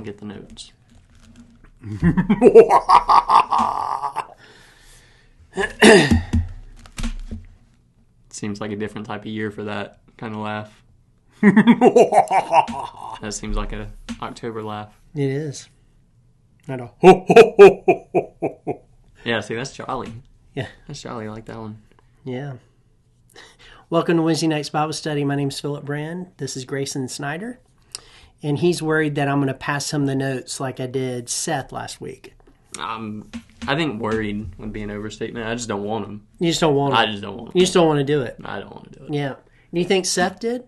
don't get the notes. Seems like a different type of year for that kind of laugh. That seems like a October laugh. It is. Not a Yeah, see, that's jolly. Yeah. That's jolly. I like that one. Yeah. Welcome to Wednesday Night's Bible Study. My name's Philip Brand. This is Grayson Snyder. And he's worried that I'm going to pass him the notes like I did Seth last week. I think worried would be an overstatement. I just don't want them. You just don't want to. I just don't want them. You just don't want to do it. I don't want to do it. Yeah. Do you think Seth did?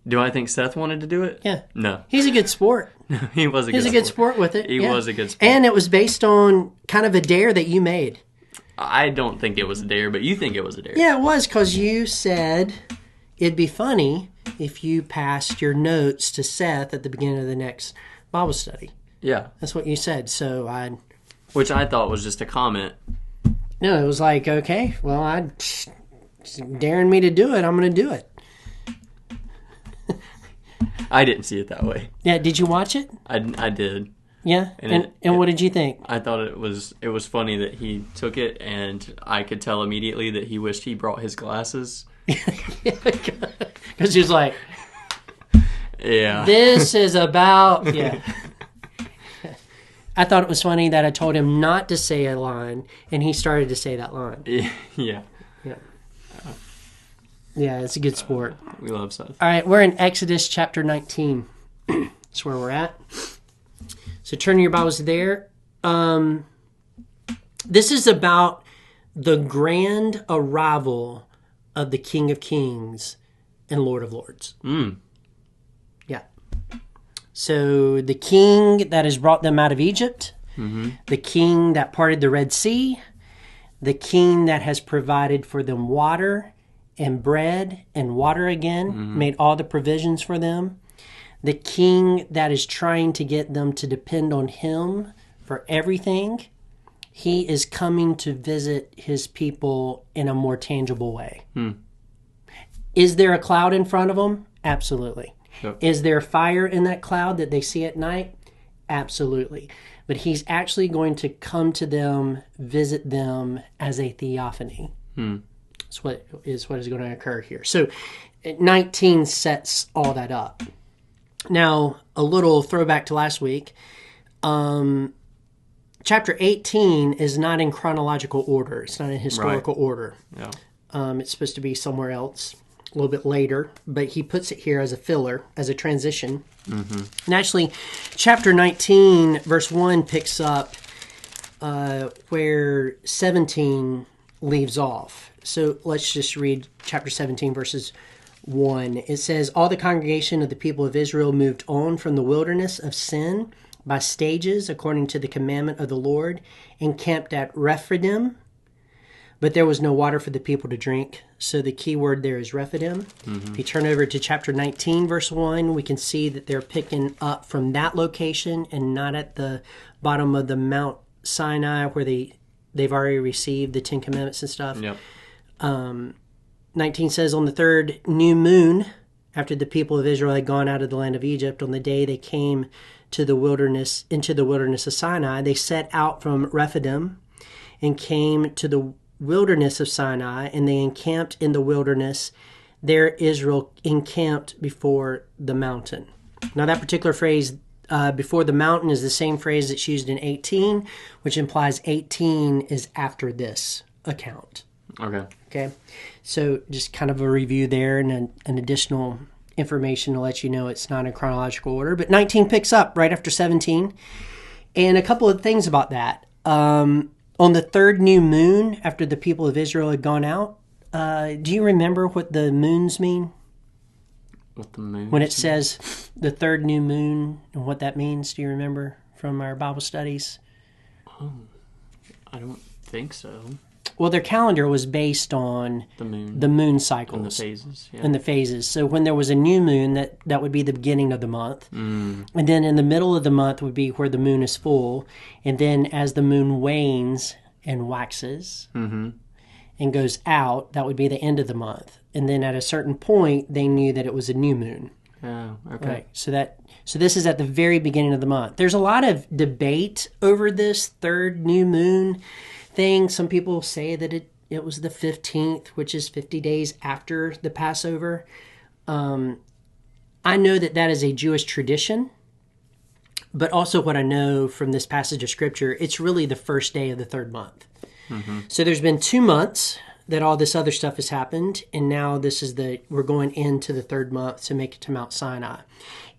Do I think Seth wanted to do it? Yeah. No. He's a good sport. He was a He's a good sport with it. He was a good sport. And it was based on kind of a dare that you made. I don't think it was a dare, but you think it was a dare. Yeah, it was, because you said it'd be funny if you passed your notes to Seth at the beginning of the next Bible study. Yeah. That's what you said. So Which I thought was just a comment. No, it was like, okay, well, daring me to do it, I'm going to do it. I didn't see it that way. Yeah, did you watch it? I did. Yeah, and what did you think? I thought it was funny that he took it, and I could tell immediately that he wished he brought his glasses. Because he was like, yeah, this is about, yeah. I thought it was funny that I told him not to say a line, and he started to say that line. Yeah. Yeah, it's a good sport. We love Seth. All right, we're in Exodus chapter 19. That's where we're at. So turn your Bibles there. This is about the grand arrival of the King of Kings and Lord of Lords. Yeah. So the king that has brought them out of Egypt, the king that parted the Red Sea, the king that has provided for them water and bread and water again, made all the provisions for them. The king that is trying to get them to depend on him for everything, he is coming to visit his people in a more tangible way. Is there a cloud in front of them? Absolutely. Yep. Is there fire in that cloud that they see at night? Absolutely. But he's actually going to come to them, visit them as a theophany. That's what is going to occur here. So 19 sets all that up. Now, a little throwback to last week. Chapter 18 is not in chronological order. It's not in historical order. Yeah. It's supposed to be somewhere else, a little bit later. But he puts it here as a filler, as a transition. And actually, chapter 19, verse 1 picks up where 17 leaves off. So let's just read chapter 17, verses 1. It says, all the congregation of the people of Israel moved on from the wilderness of sin by stages according to the commandment of the Lord, and camped at Rephidim, but there was no water for the people to drink. So the key word there is Rephidim. If you turn over to chapter 19, verse 1, we can see that they're picking up from that location and not at the bottom of the Mount Sinai where they've already received the Ten Commandments and stuff. Yep. 19 says, on the third new moon, after the people of Israel had gone out of the land of Egypt, on the day they came to the wilderness, into the wilderness of Sinai, they set out from Rephidim and came to the wilderness of Sinai, and they encamped in the wilderness. There Israel encamped before the mountain. Now that particular phrase, before the mountain, is the same phrase that's used in 18, which implies 18 is after this account. Okay. So just kind of a review there and an additional information to let you know it's not in chronological order. But 19 picks up right after 17. And a couple of things about that. On the third new moon, after the people of Israel had gone out, do you remember what the moons mean? What the moon? When it says the third new moon and what that means, do you remember from our Bible studies? Oh, I don't think so. Well, their calendar was based on the moon cycles. And the phases. Yeah. And the phases. So when there was a new moon, that would be the beginning of the month. And then in the middle of the month would be where the moon is full. And then as the moon wanes and waxes and goes out, that would be the end of the month. And then at a certain point, they knew that it was a new moon. Oh, okay. Right. So this is at the very beginning of the month. There's a lot of debate over this third new moon thing. Some people say that it was the 15th, which is 50 days after the Passover. I know that is a Jewish tradition, but also what I know from this passage of Scripture, it's really the first day of the third month. Mm-hmm. So there's been 2 months that all this other stuff has happened, and now we're going into the third month to make it to Mount Sinai.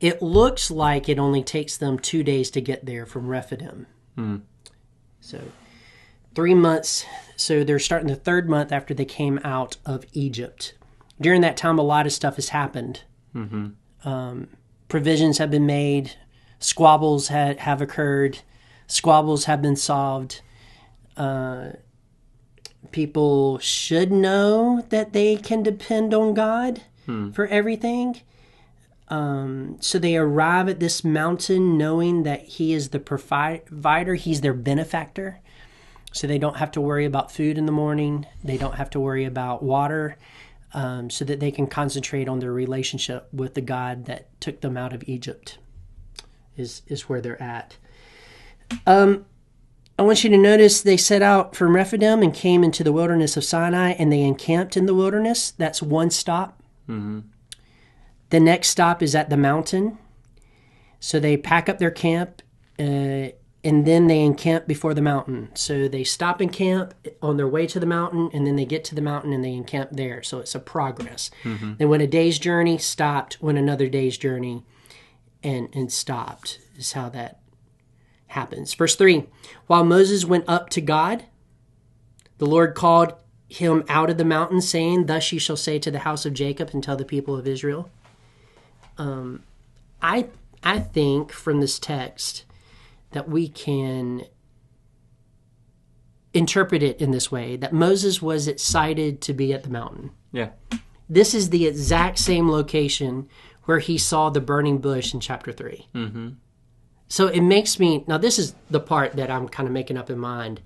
It looks like it only takes them 2 days to get there from Rephidim. So 3 months. So they're starting the third month after they came out of Egypt. During that time, a lot of stuff has happened. Provisions have been made. Squabbles have occurred. Squabbles have been solved. People should know that they can depend on God for everything. So they arrive at this mountain knowing that He is the provider. He's their benefactor. So they don't have to worry about food in the morning. They don't have to worry about water, so that they can concentrate on their relationship with the God that took them out of Egypt is where they're at. I want you to notice they set out from Rephidim and came into the wilderness of Sinai, and they encamped in the wilderness. That's one stop. Mm-hmm. The next stop is at the mountain. So they pack up their camp, and then they encamp before the mountain. So they stop and camp on their way to the mountain, and then they get to the mountain and they encamp there. So it's a progress. Mm-hmm. They went a day's journey, stopped, went another day's journey, and stopped, is how that happens. Verse 3, while Moses went up to God, the Lord called him out of the mountain, saying, thus you shall say to the house of Jacob and tell the people of Israel. I think from this text that we can interpret it in this way, that Moses was excited to be at the mountain. Yeah. This is the exact same location where he saw the burning bush in chapter 3. Mm-hmm. So it makes me, now this is the part that I'm kind of making up in mind.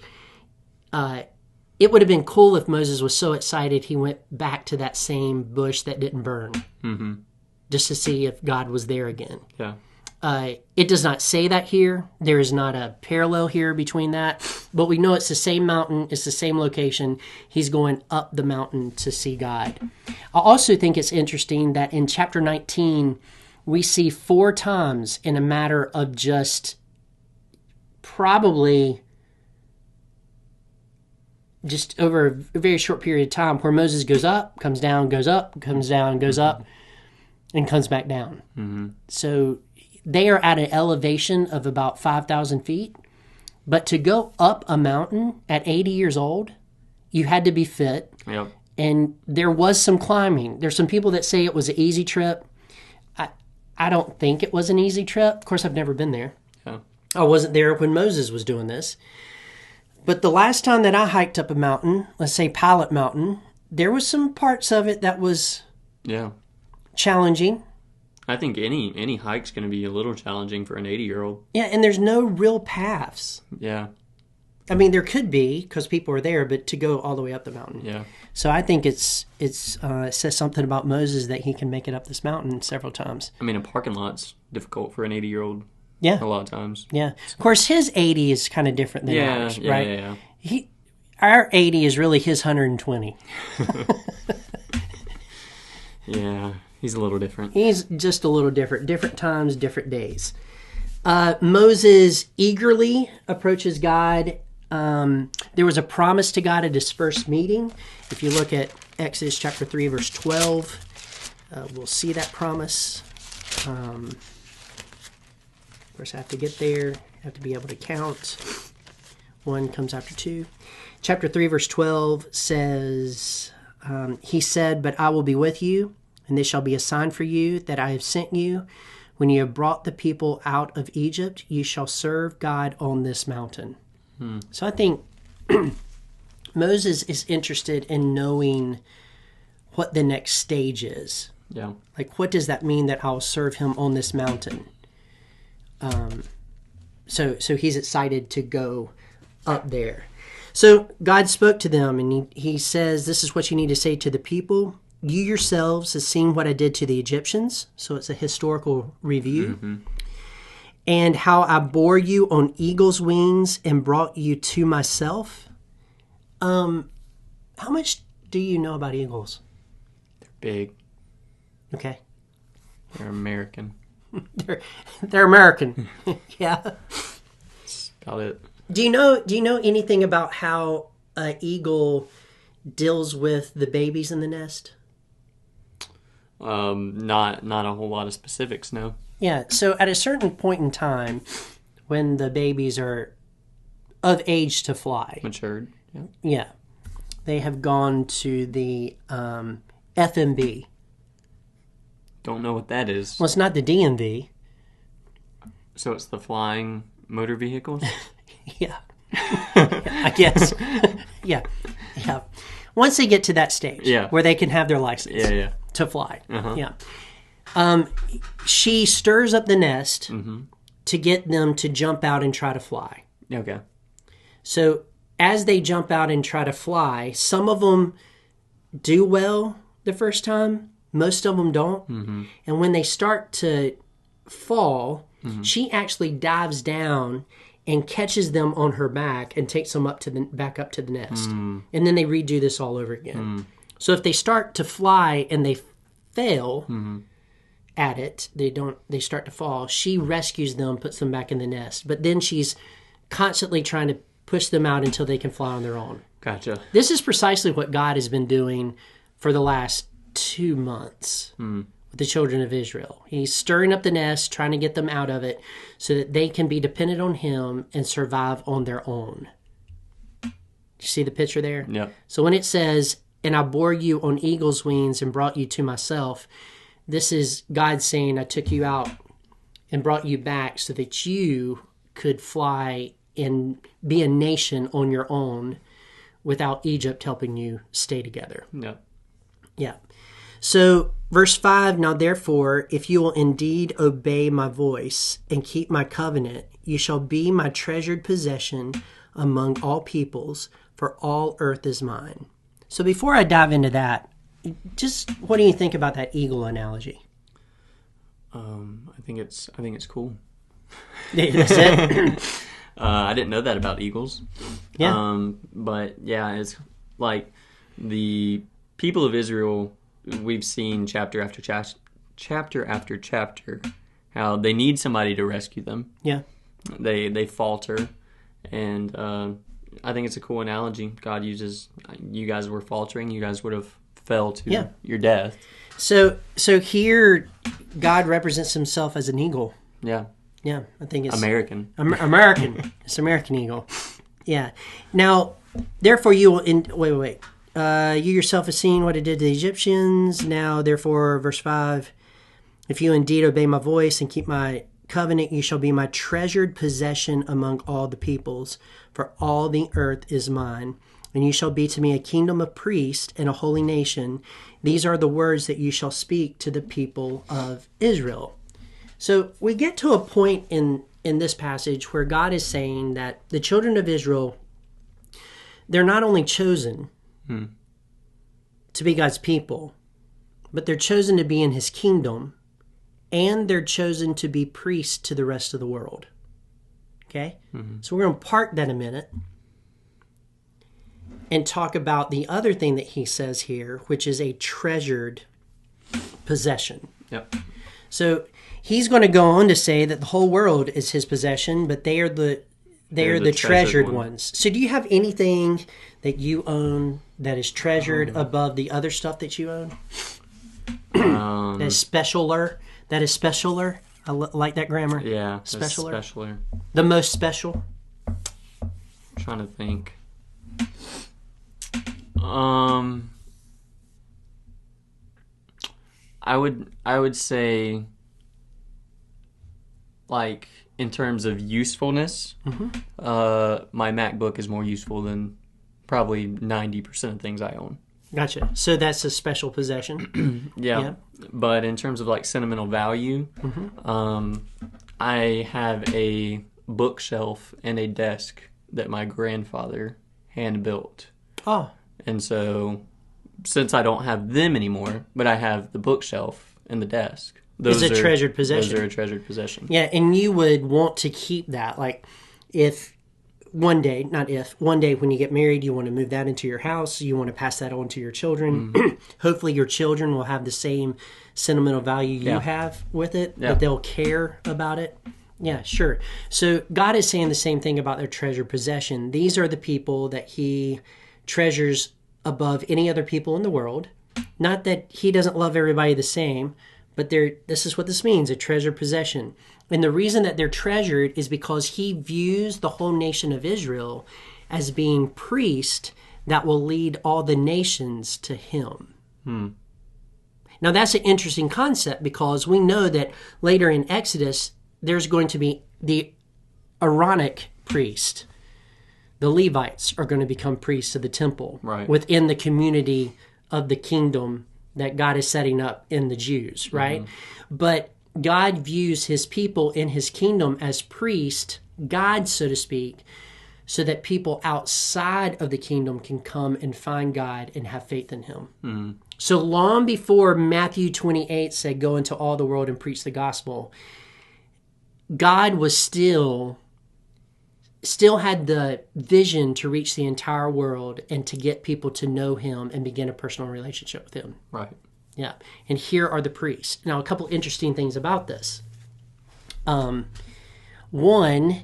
It would have been cool if Moses was so excited he went back to that same bush that didn't burn, just to see if God was there again. Yeah. It does not say that here. There is not a parallel here between that, but we know it's the same mountain, it's the same location. He's going up the mountain to see God. I also think it's interesting that in chapter 19, we see 4 times in a matter of just probably just over a very short period of time where Moses goes up, comes down, goes up, comes down, goes up, and comes back down. Mm-hmm. So they are at an elevation of about 5,000 feet. But to go up a mountain at 80 years old, you had to be fit. Yep. And there was some climbing. There's some people that say it was an easy trip. I don't think it was an easy trip. Of course, I've never been there. Yeah. I wasn't there when Moses was doing this. But the last time that I hiked up a mountain, let's say Pilot Mountain, there was some parts of it that was challenging. I think any hike's going to be a little challenging for an 80-year-old. Yeah, and there's no real paths. Yeah. I mean, there could be because people are there, but to go all the way up the mountain. Yeah. So I think it says something about Moses that he can make it up this mountain several times. I mean, a parking lot's difficult for an 80-year-old. Yeah. A lot of times. Yeah. Of course, his 80 is kind of different than ours, right? Yeah. Our 80 is really his 120. Yeah. He's a little different. He's just a little different. Different times, different days. Moses eagerly approaches God. There was a promise to God at his first meeting. If you look at Exodus chapter 3, verse 12, we'll see that promise. Of course, I have to get there. I have to be able to count. 1 comes after 2. Chapter 3, verse 12 says, he said, but I will be with you, and this shall be a sign for you that I have sent you. When you have brought the people out of Egypt, you shall serve God on this mountain. So I think Moses is interested in knowing what the next stage is. Yeah. Like, what does that mean that I'll serve him on this mountain? So he's excited to go up there. So God spoke to them, and he says, this is what you need to say to the people. you yourselves have seen what I did to the Egyptians. So it's a historical review. Mm-hmm. And how I bore you on eagle's wings and brought you to myself. How much do you know about eagles? Big. Okay. They're American. They're American. Yeah. That's about it. Do you know anything about how an eagle deals with the babies in the nest? Not a whole lot of specifics, no. Yeah, so at a certain point in time, when the babies are of age to fly, Matured. Yeah. yeah, they have gone to the FMB. Don't know what that is. Well, it's not the DMV. So it's the flying motor vehicles? Yeah, I guess. Yeah. Once they get to that stage, where they can have their license, to fly, yeah. She stirs up the nest to get them to jump out and try to fly. Okay. So as they jump out and try to fly, some of them do well the first time, most of them don't. And when they start to fall, she actually dives down and catches them on her back and takes them back up to the nest. And then they redo this all over again. So if they start to fly and they fail at it, they start to fall, she rescues them, puts them back in the nest. But then she's constantly trying to push them out until they can fly on their own. Gotcha. This is precisely what God has been doing for the last 2 months with the children of Israel. He's stirring up the nest, trying to get them out of it so that they can be dependent on him and survive on their own. You see the picture there? Yeah. So when it says, and I bore you on eagle's wings and brought you to myself, this is God saying, I took you out and brought you back so that you could fly and be a nation on your own without Egypt helping you stay together. Yeah. Yeah. So verse 5, now therefore, if you will indeed obey my voice and keep my covenant, you shall be my treasured possession among all peoples, for all earth is mine. So before I dive into that, just what do you think about that eagle analogy? I think it's cool. That's it? I didn't know that about eagles. Yeah. But yeah, it's like the people of Israel. We've seen chapter after chapter how they need somebody to rescue them. Yeah. They falter, and I think it's a cool analogy. God uses, you guys were faltering, you guys would have fell to your death. So here, God represents himself as an eagle. Yeah. Yeah, I think it's American. American. It's American eagle. Yeah. Now, therefore, you will wait. You yourself have seen what I did to the Egyptians. Now, therefore, verse 5, if you indeed obey my voice and keep my covenant, you shall be my treasured possession among all the peoples, for all the earth is mine. And you shall be to me a kingdom of priests and a holy nation. These are the words that you shall speak to the people of Israel. So we get to a point in this passage where God is saying that the children of Israel, they're not only chosen to be God's people, but they're chosen to be in his kingdom, and they're chosen to be priests to the rest of the world. Okay? So we're going to park that a minute and talk about the other thing that he says here, which is a treasured possession. Yep. So he's going to go on to say that the whole world is his possession, but they are the treasured ones. So do you have anything that you own that is treasured above the other stuff that you own? That is specialer. That is specialer. I like that grammar. Yeah. Specialer. Specialer. The most special. I'm trying to think. I would say, like, in terms of usefulness, my MacBook is more useful than probably 90% of things I own. Gotcha. So that's a special possession. Yeah. But in terms of like sentimental value, I have a bookshelf and a desk that my grandfather hand built. Oh. And so since I don't have them anymore, but I have the bookshelf and the desk. Those It's a treasured possession. Those are a treasured possession. Yeah, and you would want to keep that. Like, if one day, not if, one day when you get married, you want to move that into your house, you want to pass that on to your children. Hopefully your children will have the same sentimental value you have with it, that they'll care about it. Yeah, sure. So God is saying the same thing about their treasured possession. These are the people that he treasures above any other people in the world. Not that he doesn't love everybody the same, but this is what this means, a treasured possession. And the reason that they're treasured is because he views the whole nation of Israel as being priests that will lead all the nations to him. Now that's an interesting concept, because we know that later in Exodus, there's going to be the Aaronic priest. The Levites are going to become priests of the temple within the community of the kingdom that God is setting up in the Jews, right? But God views his people in his kingdom as priests, gods, so to speak, so that people outside of the kingdom can come and find God and have faith in him. So long before Matthew 28 said, go into all the world and preach the gospel, God was still had the vision to reach the entire world and to get people to know him and begin a personal relationship with him. Right. Yeah. And here are the priests. Now, a couple interesting things about this. One,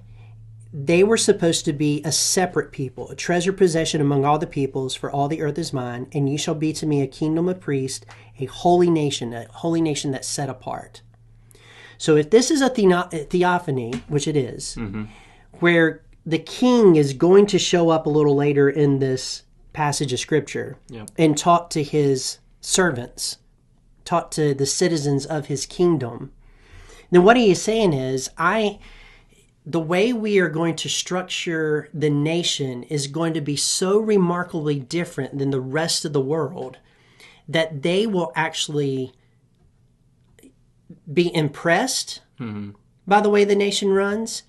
they were supposed to be a separate people, a treasured possession among all the peoples, for all the earth is mine, and you shall be to me a kingdom of priests, a holy nation that's set apart. So if this is a theophany, which it is, where the king is going to show up a little later in this passage of Scripture and talk to his servants, talk to the citizens of his kingdom, then what he is saying is, the way we are going to structure the nation is going to be so remarkably different than the rest of the world that they will actually be impressed by the way the nation runs.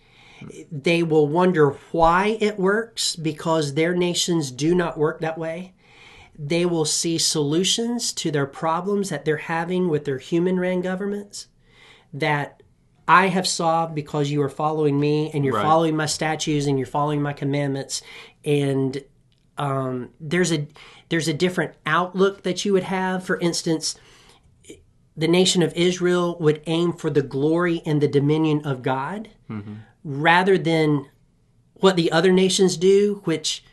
They will wonder why it works, because their nations do not work that way. They will see solutions to their problems that they're having with their human-ran governments that I have solved because you are following me, and you're following my statutes, and you're following my commandments. And there's a different outlook that you would have. For instance, the nation of Israel would aim for the glory and the dominion of God rather than what the other nations do, which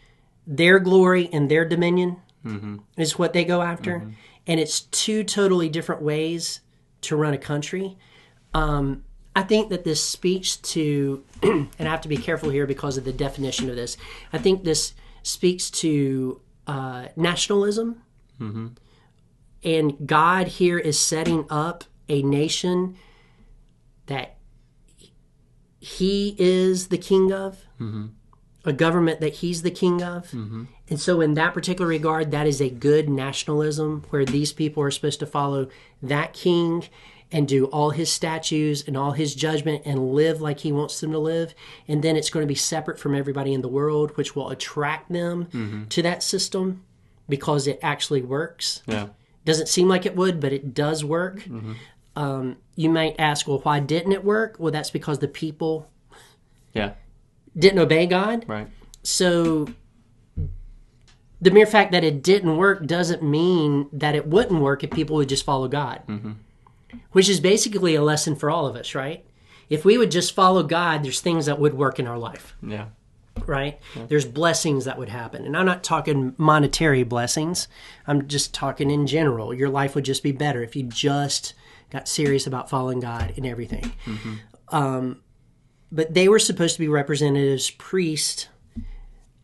their glory and their dominion is what they go after. And it's two totally different ways to run a country. I think that this speaks to, and I have to be careful here because of the definition of this, I think this speaks to nationalism. And God here is setting up a nation that he is the king of, a government that he's the king of. And so in that particular regard, that is a good nationalism, where these people are supposed to follow that king and do all his statutes and all his judgment and live like he wants them to live. And then it's going to be separate from everybody in the world, which will attract them to that system because it actually works. Doesn't seem like it would, but it does work. You might ask, well, why didn't it work? Well, that's because the people didn't obey God. So the mere fact that it didn't work doesn't mean that it wouldn't work if people would just follow God. Which is basically a lesson for all of us, right? If we would just follow God, there's things that would work in our life. Right? There's blessings that would happen. And I'm not talking monetary blessings. I'm just talking in general. Your life would just be better if you just got serious about following God and everything. But they were supposed to be representatives, priests,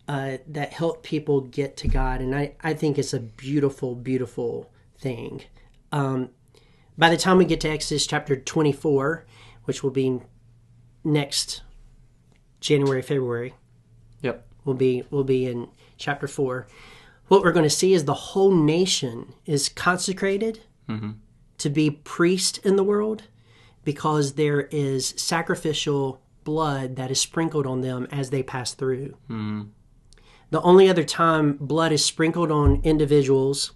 that help people get to God. And I think it's a beautiful, beautiful thing. By the time we get to Exodus chapter 24, which will be next January, February, we'll be in chapter 4. What we're going to see is the whole nation is consecrated to be priest in the world, because there is sacrificial blood that is sprinkled on them as they pass through. The only other time blood is sprinkled on individuals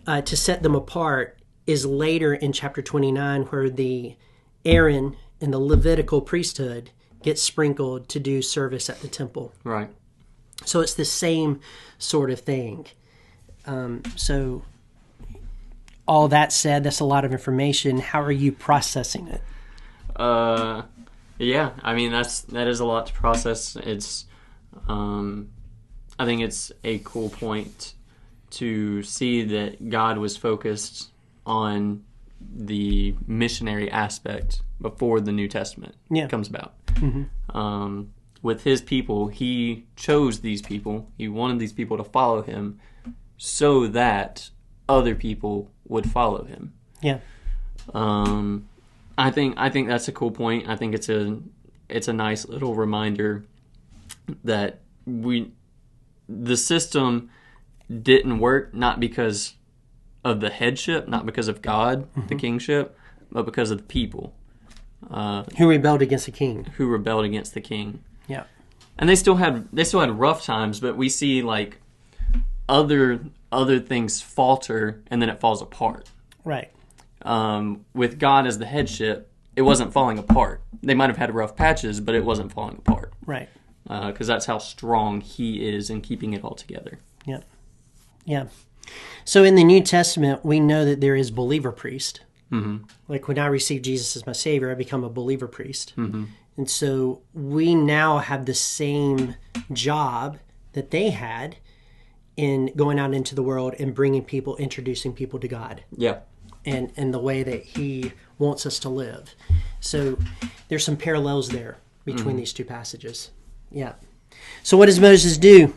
to set them apart is later in chapter 29, where the Aaron and the Levitical priesthood gets sprinkled to do service at the temple. Right. So it's the same sort of thing. So all that said, that's a lot of information. How are you processing it? Yeah, I mean that is a lot to process. It's I think it's a cool point to see that God was focused on the missionary aspect before the New Testament comes about. Mm-hmm. With his people, he chose these people. He wanted these people to follow him so that other people would follow him. Yeah. I think that's a cool point. I think it's a nice little reminder that the system didn't work not because of the headship, not because of God, the kingship, but because of the people who rebelled against the king. Yeah, and they still had rough times, but we see like other things falter and then it falls apart. Right. With God as the headship, it wasn't falling apart. They might have had rough patches, but it wasn't falling apart. Right. Because that's how strong he is in keeping it all together. Yeah. Yeah. So in the New Testament, we know that there is believer priest. Mm-hmm. Like when I received Jesus as my Savior, I become a believer priest. Mm-hmm. And so we now have the same job that they had in going out into the world and bringing people, introducing people to God. Yeah. And the way that he wants us to live. So there's some parallels there between these two passages. Yeah. So what does Moses do?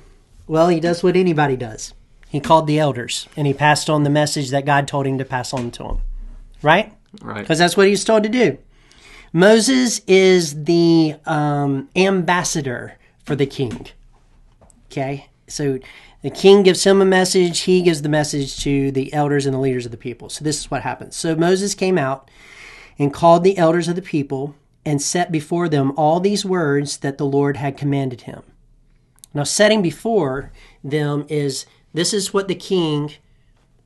Well, he does what anybody does. He called the elders, and he passed on the message that God told him to pass on to them. Right? Right. Because that's what he was told to do. Moses is the ambassador for the king. Okay? So the king gives him a message. He gives the message to the elders and the leaders of the people. So this is what happens. So Moses came out and called the elders of the people and set before them all these words that the Lord had commanded him. Now, setting before them is, this is what the king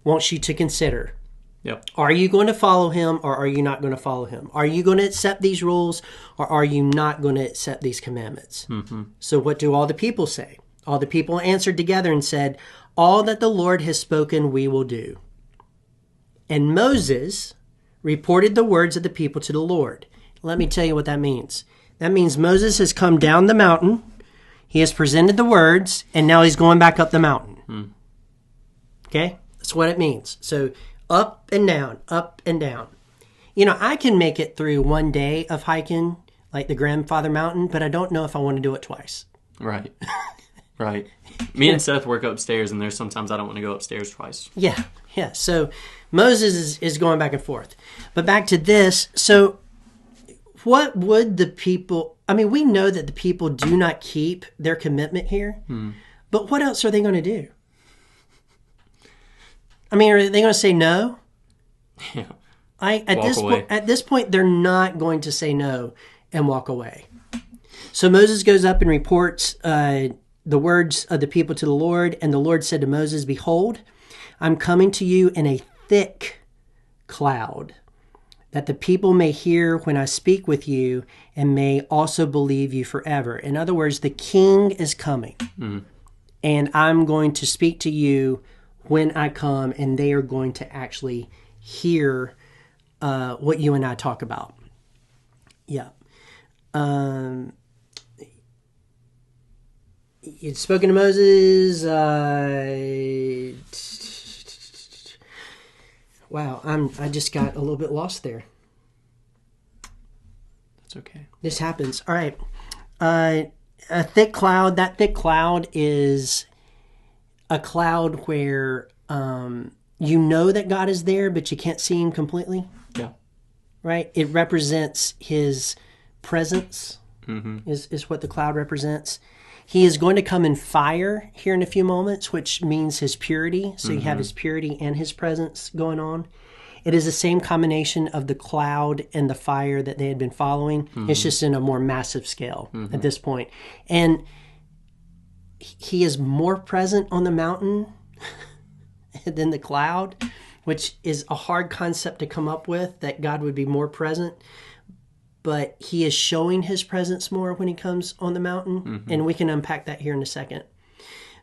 wants you to consider. Yep. Are you going to follow him or are you not going to follow him? Are you going to accept these rules or are you not going to accept these commandments? Mm-hmm. So what do all the people say? All the people answered together and said, all that the Lord has spoken we will do. And Moses reported the words of the people to the Lord. Let me tell you what that means. That means Moses has come down the mountain, he has presented the words, and now he's going back up the mountain. Okay? That's what it means. So up and down, up and down. You know, I can make it through one day of hiking, like the Grandfather Mountain, but I don't know if I want to do it twice. Right. Right. Me and Seth work upstairs, and there's sometimes I don't want to go upstairs twice. Yeah. So Moses is going back and forth. But back to this. So what would the people... I mean, we know that the people do not keep their commitment here. But what else are they going to do? I mean, are they going to say no? Yeah. At this point, they're not going to say no and walk away. So Moses goes up and reports the words of the people to the Lord. And the Lord said to Moses, behold, I'm coming to you in a thick cloud, that the people may hear when I speak with you and may also believe you forever. In other words, the king is coming. And I'm going to speak to you when I come, and they are going to actually hear what you and I talk about. Yeah. You'd spoken to Moses. Wow, I just got a little bit lost there. That's okay. This happens. All right. A thick cloud. That thick cloud is a cloud where you know that God is there, but you can't see him completely. Yeah. Right? It represents his presence, is what the cloud represents. He is going to come in fire here in a few moments, which means his purity. So you have his purity and his presence going on. It is the same combination of the cloud and the fire that they had been following. It's just in a more massive scale at this point. And he is more present on the mountain than the cloud, which is a hard concept to come up with, that God would be more present. But he is showing his presence more when he comes on the mountain. And we can unpack that here in a second.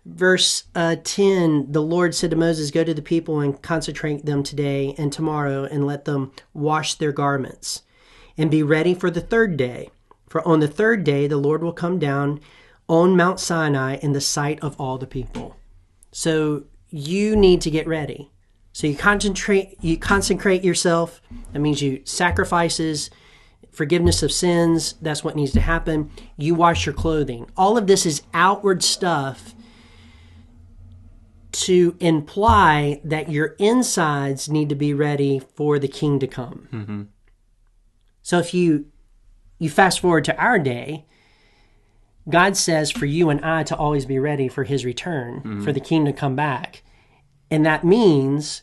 Verse 10, the Lord said to Moses, go to the people and consecrate them today and tomorrow, and let them wash their garments and be ready for the third day. For on the third day, the Lord will come down on Mount Sinai in the sight of all the people. So you need to get ready. So you consecrate yourself. That means you sacrifices, forgiveness of sins. That's what needs to happen. You wash your clothing. All of this is outward stuff to imply that your insides need to be ready for the king to come. So if you fast forward to our day, God says for you and I to always be ready for his return, for the king to come back. And that means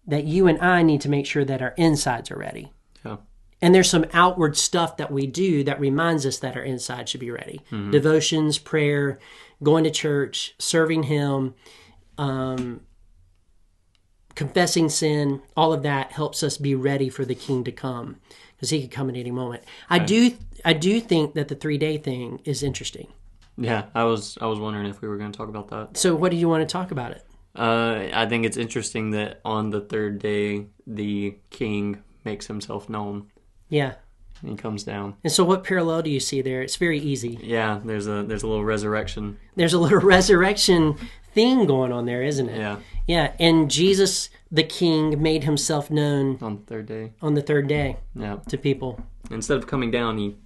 that you and I need to make sure that our insides are ready. Yeah. And there's some outward stuff that we do that reminds us that our inside should be ready. Devotions, prayer, going to church, serving him, confessing sin, all of that helps us be ready for the king to come, because he could come at any moment. I do think that the 3-day thing is interesting. Yeah, I was wondering if we were going to talk about that. So what do you want to talk about it? I think it's interesting that on the third day, the king makes himself known. Yeah. He comes down. And so what parallel do you see there? It's very easy. Yeah, there's a little resurrection. There's a little resurrection thing going on there, isn't it? Yeah. Yeah, and Jesus, the king, made himself known On the third day. on the third day Yeah. to people. Instead of coming down, he,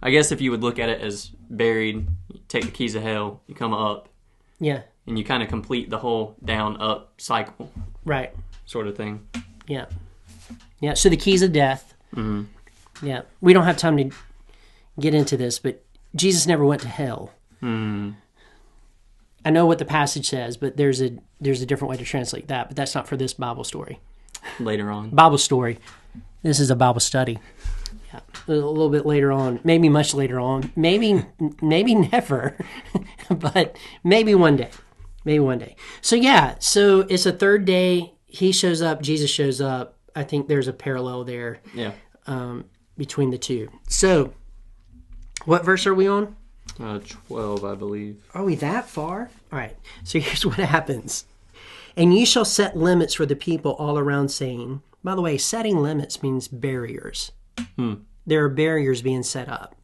I guess if you would look at it as buried, you take the keys of hell, you come up, Yeah, and you kind of complete the whole down-up cycle right. sort of thing. Yeah. Yeah, so the keys of death. Mm-hmm. Yeah, we don't have time to get into this, but Jesus never went to hell. Mm-hmm. I know what the passage says, but there's a different way to translate that, but that's not for this Bible story. Later on. Bible story. This is a Bible study. Yeah, a little bit later on, maybe much later on, maybe never, but maybe one day. Maybe one day. So yeah, so it's a third day. He shows up, Jesus shows up. I think there's a parallel there. Yeah. Between the two. So, what verse are we on? 12, I believe. Are we that far? All right. So here's what happens. And you shall set limits for the people all around, saying, by the way, setting limits means barriers. There are barriers being set up.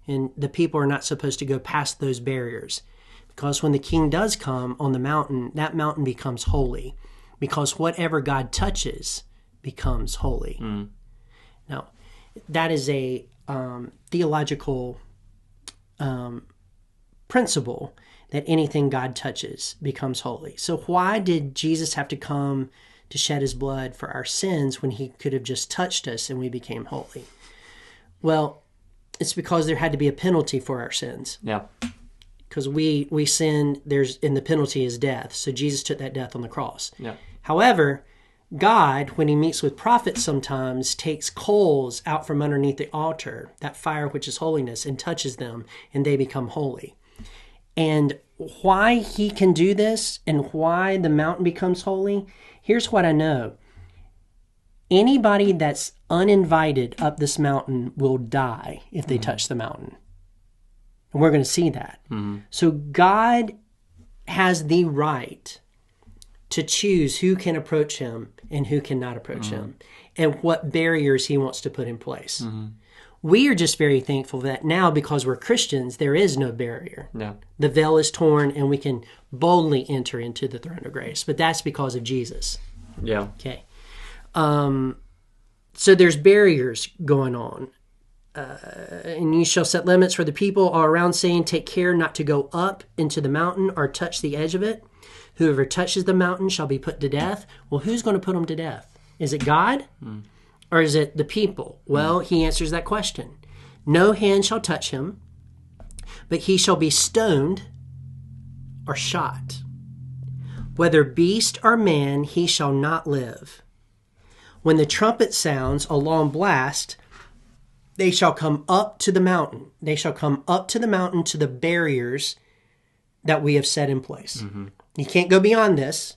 And the people are not supposed to go past those barriers. Because when the king does come on the mountain, that mountain becomes holy. Because whatever God touches becomes holy. Now, that is a theological principle, that anything God touches becomes holy. So why did Jesus have to come to shed his blood for our sins when he could have just touched us and we became holy? Well, it's because there had to be a penalty for our sins. Yeah. Because we sin, and the penalty is death. So Jesus took that death on the cross. Yeah. However, God, when he meets with prophets sometimes, takes coals out from underneath the altar, that fire which is holiness, and touches them, and they become holy. And why he can do this and why the mountain becomes holy, here's what I know. Anybody that's uninvited up this mountain will die if they touch the mountain. And we're going to see that. So God has the right to choose who can approach him and who cannot approach him, and what barriers he wants to put in place. We are just very thankful that now, because we're Christians, there is no barrier. Yeah. The veil is torn and we can boldly enter into the throne of grace. But that's because of Jesus. Yeah. Okay. So there's barriers going on. And you shall set limits for the people all around, saying, take care not to go up into the mountain or touch the edge of it. Whoever touches the mountain shall be put to death. Well, who's going to put them to death? Is it God? Or is it the people? Well, he answers that question. No hand shall touch him, but he shall be stoned or shot. Whether beast or man, he shall not live. When the trumpet sounds a long blast, they shall come up to the mountain. They shall come up to the mountain, to the barriers that we have set in place. You can't go beyond this,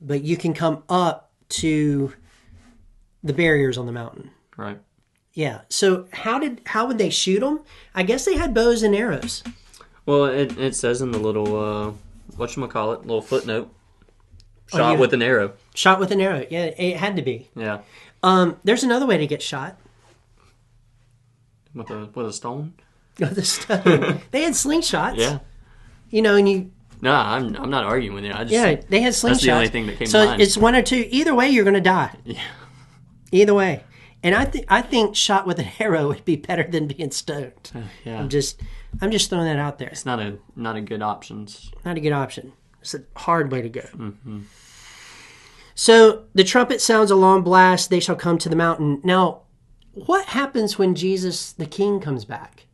but you can come up to the barriers on the mountain. Right. Yeah. So how would they shoot them? I guess they had bows and arrows. Well, it says in the little whatchamacallit, little footnote, shot with an arrow. Shot with an arrow. Yeah, it had to be. Yeah. There's another way to get shot. With a stone. With a stone. They had slingshots. Yeah. You know, and you. No, I'm not arguing with you. They had slingshots. That's the only thing that came to mind. So it's one or two. Either way, you're going to die. Yeah. Either way, and I think shot with an arrow would be better than being stoned. Yeah. I'm just throwing that out there. It's not a good option. Not a good option. It's a hard way to go. Mm-hmm. So the trumpet sounds a long blast. They shall come to the mountain. Now, what happens when Jesus the King comes back?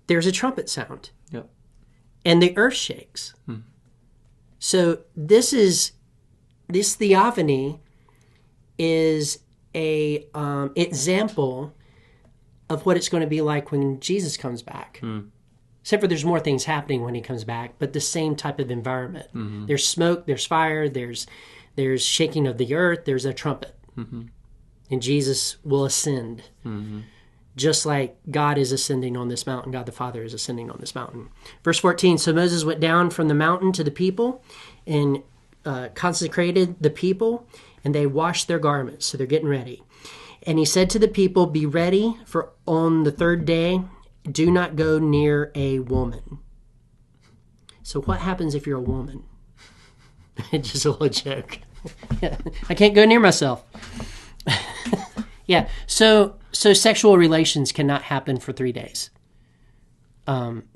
There's a trumpet sound. Yep. And the earth shakes. So this Theophany is a example of what it's going to be like when Jesus comes back. Except for there's more things happening when he comes back, but the same type of environment. Mm-hmm. There's smoke, there's fire, there's shaking of the earth, there's a trumpet. Mm-hmm. And Jesus will ascend. Mm-hmm. Just like God is ascending on this mountain, God the Father is ascending on this mountain. Verse 14, so Moses went down from the mountain to the people and consecrated the people, and they washed their garments, so they're getting ready. And he said to the people, be ready, for on the third day, do not go near a woman. So what happens if you're a woman? Just a little joke. I can't go near myself. Yeah, so sexual relations cannot happen for 3 days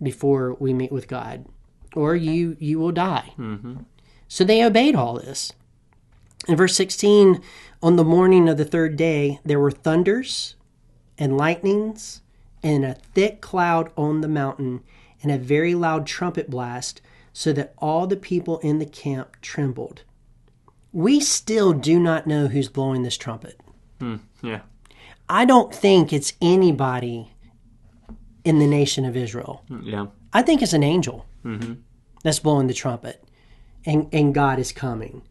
before we meet with God, or you will die. Mm-hmm. So they obeyed all this. In verse 16, on the morning of the third day, there were thunders and lightnings and a thick cloud on the mountain and a very loud trumpet blast, so that all the people in the camp trembled. We still do not know who's blowing this trumpet. Yeah. I don't think it's anybody in the nation of Israel. Yeah. I think it's an angel that's blowing the trumpet, and God is coming.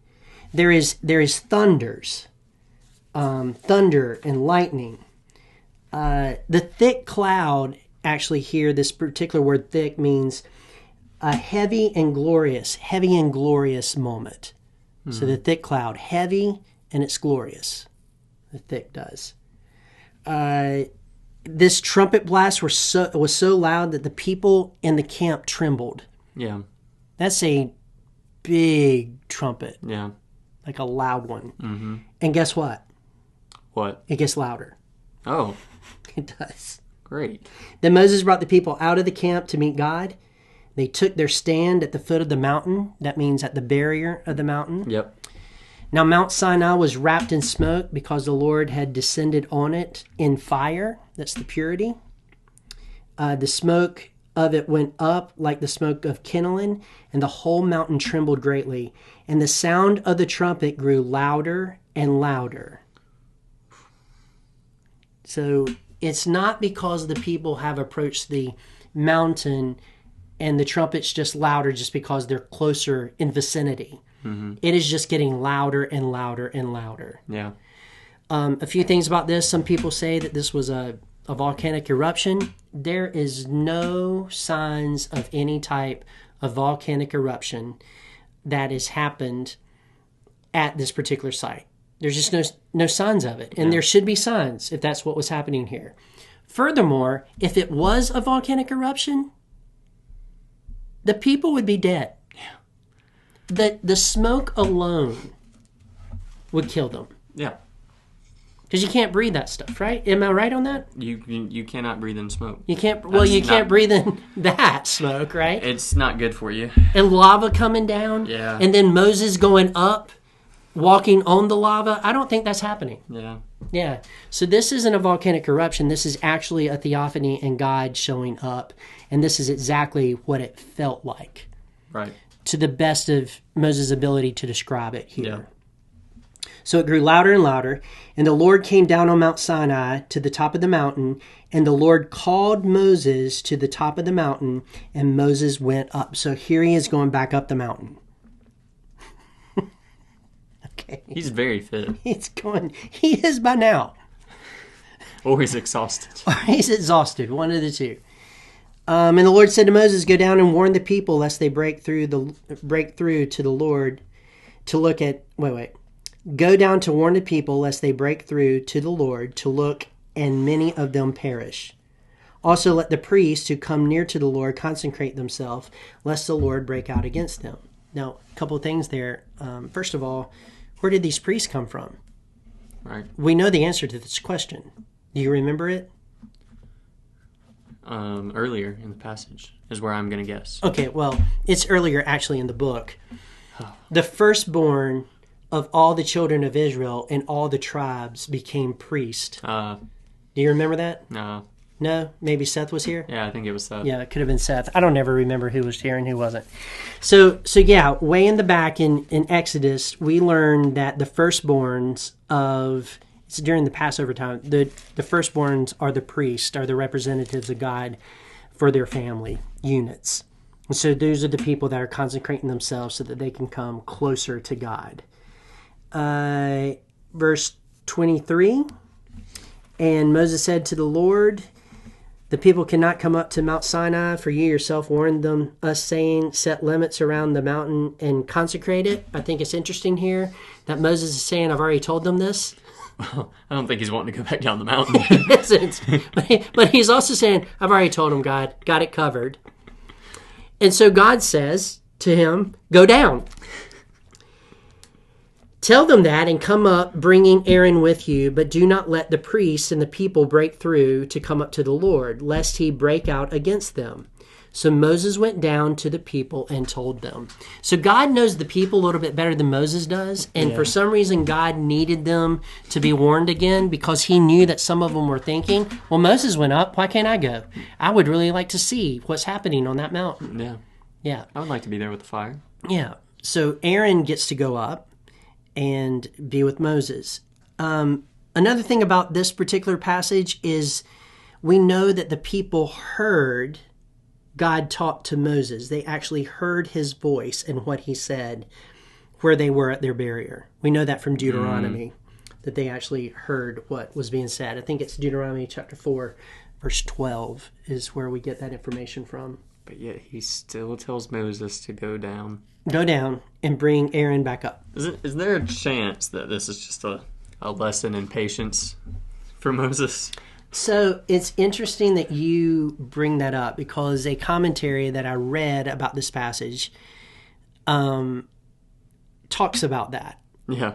There is thunders, thunder and lightning. The thick cloud, actually here, this particular word thick means a heavy and glorious moment. So the thick cloud, heavy and it's glorious. The thick does. This trumpet blast was so loud that the people in the camp trembled. Yeah. That's a big trumpet. Yeah. Like a loud one. Mm-hmm. And guess what? What? It gets louder. Oh. It does. Great. Then Moses brought the people out of the camp to meet God. They took their stand at the foot of the mountain. That means at the barrier of the mountain. Yep. Now Mount Sinai was wrapped in smoke because the Lord had descended on it in fire. That's the purity. The smoke of it went up like the smoke of kindling, and the whole mountain trembled greatly. And the sound of the trumpet grew louder and louder. So it's not because the people have approached the mountain and the trumpet's just louder just because they're closer in vicinity. Mm-hmm. It is just getting louder and louder and louder. Yeah. A few things about this. Some people say that this was a volcanic eruption. There is no signs of any type of volcanic eruption that has happened at this particular site. There's just no signs of it. And there should be signs if that's what was happening here. Furthermore, if it was a volcanic eruption, the people would be dead. The smoke alone would kill them. Yeah. Because you can't breathe that stuff, right? Am I right on that? You cannot breathe in smoke. You can't. Well, you can't breathe in that smoke, right? It's not good for you. And lava coming down. Yeah. And then Moses going up, walking on the lava. I don't think that's happening. Yeah. Yeah. So this isn't a volcanic eruption. This is actually a theophany and God showing up. And this is exactly what it felt like. Right. To the best of Moses' ability to describe it here. Yeah. So it grew louder and louder. And the Lord came down on Mount Sinai to the top of the mountain. And the Lord called Moses to the top of the mountain. And Moses went up. So here he is going back up the mountain. Okay. He's very fit. He is by now. Or he's exhausted. Or he's exhausted. One of the two. And the Lord said to Moses, "Go down and warn the people lest they break through to the Lord to look at." Wait. Go down to warn the people lest they break through to the Lord to look, and many of them perish. Also let the priests who come near to the Lord consecrate themselves, lest the Lord break out against them. Now, a couple of things there. First of all, where did these priests come from? Right. We know the answer to this question. Do you remember it? Earlier in the passage is where I'm going to guess. Okay, well, it's earlier actually in the book. The firstborn of all the children of Israel and all the tribes became priests. Do you remember that? No. No? Maybe Seth was here? Yeah, I think it was Seth. Yeah, it could have been Seth. I don't ever remember who was here and who wasn't. So yeah, way in the back in Exodus, we learn that the firstborns of... It's during the Passover time. The firstborns are the priests, are the representatives of God for their family units. And so those are the people that are consecrating themselves so that they can come closer to God. Verse 23, and Moses said to the Lord, "The people cannot come up to Mount Sinai, for you yourself warned us, saying, set limits around the mountain and consecrate it." I think it's interesting here that Moses is saying, I've already told them this. I don't think he's wanting to go back down the mountain. But he's also saying, I've already told him, God, got it covered. And so God says to him, go down. Tell them that and come up, bringing Aaron with you, but do not let the priests and the people break through to come up to the Lord, lest he break out against them. So Moses went down to the people and told them. So God knows the people a little bit better than Moses does. And for some reason, God needed them to be warned again because he knew that some of them were thinking, well, Moses went up. Why can't I go? I would really like to see what's happening on that mountain. Yeah. Yeah. I would like to be there with the fire. Yeah. So Aaron gets to go up and be with Moses. Another thing about this particular passage is we know that the people heard God talk to Moses. They actually heard his voice and what he said where they were at their barrier. We know that from Deuteronomy, that they actually heard what was being said. I think it's Deuteronomy chapter 4, verse 12 is where we get that information from. But yet he still tells Moses to go down. Go down and bring Aaron back up. Is there a chance that this is just a lesson in patience for Moses? So it's interesting that you bring that up because a commentary that I read about this passage talks about that. Yeah.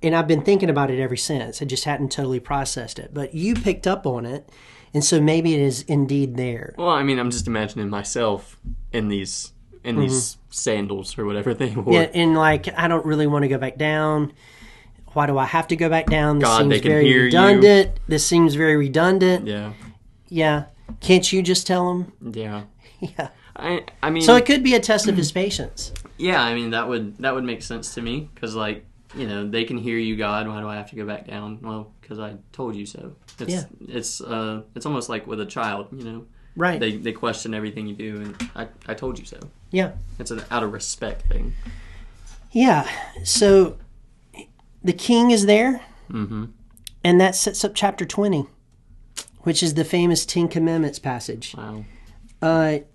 And I've been thinking about it ever since. I just hadn't totally processed it. But you picked up on it, and so maybe it is indeed there. Well, I mean, I'm just imagining myself in these sandals or whatever they wore. Yeah, and like, I don't really want to go back down. Why do I have to go back down? This God, seems they can very hear redundant. you. This seems very redundant. Yeah. Yeah. Can't you just tell him? Yeah. Yeah. I mean. So it could be a test of his patience. Yeah, I mean that would make sense to me because they can hear you, God. Why do I have to go back down? Well, because I told you so. It's almost like with a child, Right. They question everything you do, and I told you so. Yeah. It's an out of respect thing. Yeah. So the king is there, and that sets up chapter 20, which is the famous Ten Commandments passage. Wow.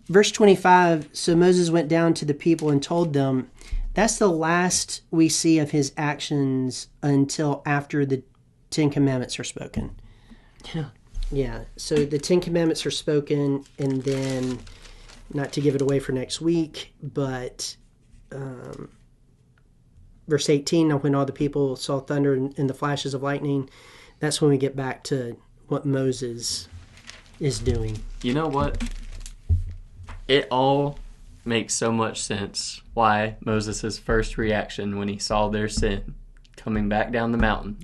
Verse 25, so Moses went down to the people and told them. That's the last we see of his actions until after the Ten Commandments are spoken. Yeah. Yeah, so the Ten Commandments are spoken, and then, not to give it away for next week, but verse 18, now when all the people saw thunder and the flashes of lightning, that's when we get back to what Moses is doing. You know what? It all makes so much sense why Moses' first reaction when he saw their sin coming back down the mountain.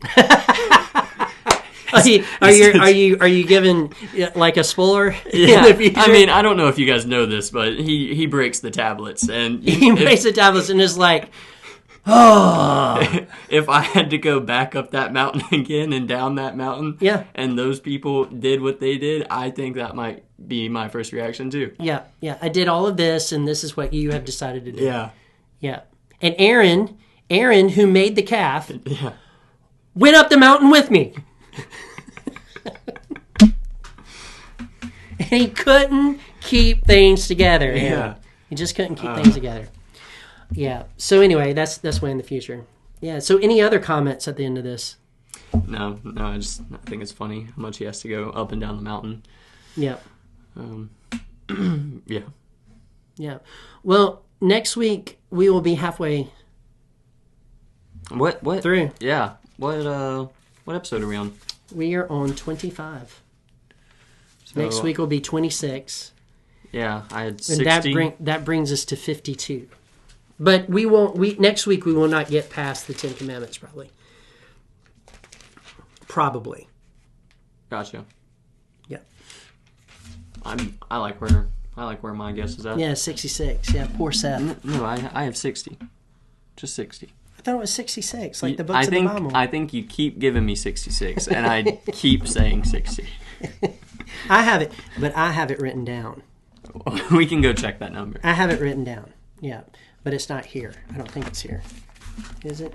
Are you giving like a spoiler? Yeah, I mean, I don't know if you guys know this, but he breaks the tablets and he breaks the tablets and is like, oh, if I had to go back up that mountain again and down that mountain, Yeah. and those people did what they did, I think that might be my first reaction too. Yeah. I did all of this, and this is what you have decided to do. Yeah. Yeah. And Aaron, who made the calf, Yeah. went up the mountain with me. And he couldn't keep things together. Yeah. He just couldn't keep things together. Yeah. So anyway, that's way in the future. Yeah. So any other comments at the end of this? No, I think it's funny how much he has to go up and down the mountain. Yeah. Yeah. Yeah. Well, next week we will be halfway What through. Yeah. What episode are we on? We are on 25. So, Next week will be 26. Yeah, I had And 60. that brings us to 52. But next week we will not get past the 10 Commandments probably. Gotcha. Yeah. I like where my guess is at. Yeah, 66. Yeah, poor Seth. No, I have 60. Just 60. I thought it was 66, like the books of the Bible. I think you keep giving me 66, and I keep saying 60. I have it, but I have it written down. We can go check that number. I have it written down. Yeah, but it's not here. I don't think it's here. Is it?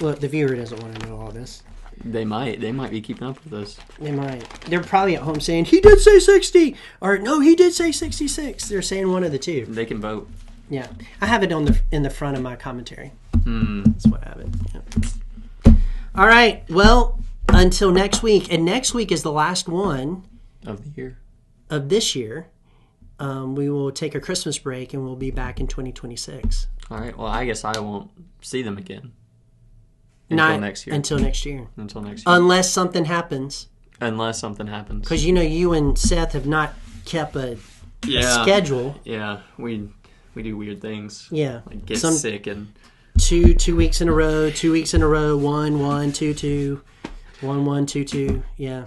Look, the viewer doesn't want to know all this. They might be keeping up with us. They might. They're probably at home saying, he did say 60! Or, no, he did say 66. They're saying one of the two. They can vote. Yeah. I have it in the front of my commentary. That's what I have it. Yeah. All right. Well, until next week. And next week is the last one Of the year. of this year. We will take a Christmas break and we'll be back in 2026. All right. Well, I guess I won't see them again. Until next year. Until next year. Until next year. Unless something happens. Unless something happens. Because, you and Seth have not kept a schedule. Yeah. We do weird things. Yeah. Like get sick and... 2 weeks in a row, 2 weeks in a row, 1-1, 2-2, 1-1, 2-2. Yeah.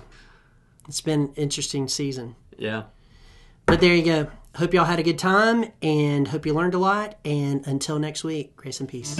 It's been an interesting season. Yeah. But there you go. Hope y'all had a good time and hope you learned a lot. And until next week, grace and peace.